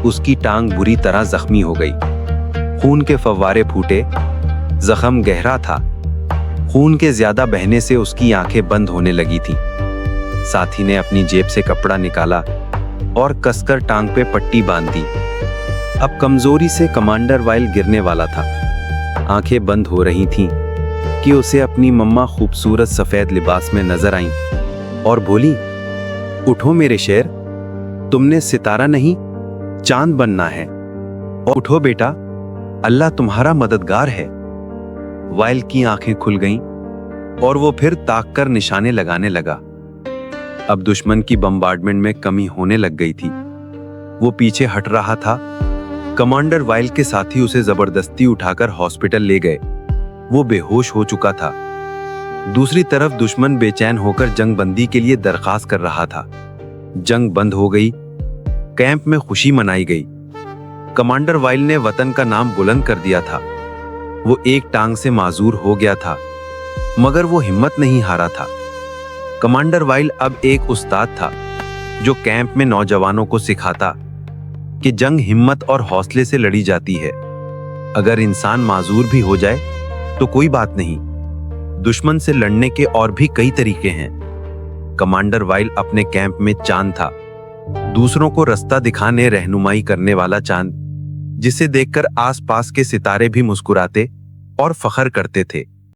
उसकी टांग बुरी तरह जख्मी हो गई। खून के फव्वारे फूटे, जख्म गहरा था। खून के ज्यादा बहने से उसकी आंखें बंद होने लगी थीं। साथी ने अपनी जेब से कपड़ा निकाला और कसकर टांग पे पट्टी बांध दी। अब कमजोरी से कमांडर वाइल गिरने वाला था। आंखें बंद हो रही थीं कि उसे अपनी मम्मा खूबसूरत सफेद लिबास में नजर आईं और बोली, उठो मेरे शेर, तुमने सितारा नहीं चांद बनना है। और उठो बेटा, अल्लाह तुम्हारा मददगार है। वाइल की आंखें खुल गईं और वो फिर ताक कर निशाने लगाने लगा। अब दुश्मन की बम्बार्डमेंट में कमी होने लग गई थी। वो पीछे हट रहा था। कमांडर वाइल के साथी उसे जबरदस्ती उठाकर हॉस्पिटल ले गए। वो बेहोश हो चुका था। दूसरी तरफ दुश्मन बेचैन होकर जंग बंदी के लिए दरखास्त कर रहा था। जंग बंद हो गई। कैंप में खुशी मनाई गई। कमांडर वाइल ने वतन का नाम बुलंद कर दिया था। वो एक टांग से माजूर हो गया था, मगर वो हिम्मत नहीं हारा था। कमांडर वाइल अब एक उस्ताद था जो कैंप में नौजवानों को सिखाता कि जंग हिम्मत और हौसले से लड़ी जाती है। अगर इंसान माजूर भी हो जाए तो कोई बात नहीं, दुश्मन से लड़ने के और भी कई तरीके हैं। कमांडर वाइल अपने कैंप में चांद था, दूसरों को रास्ता दिखाने रहनुमाई करने वाला चांद, जिसे देखकर आसपास के सितारे भी मुस्कुराते और फख्र करते थे।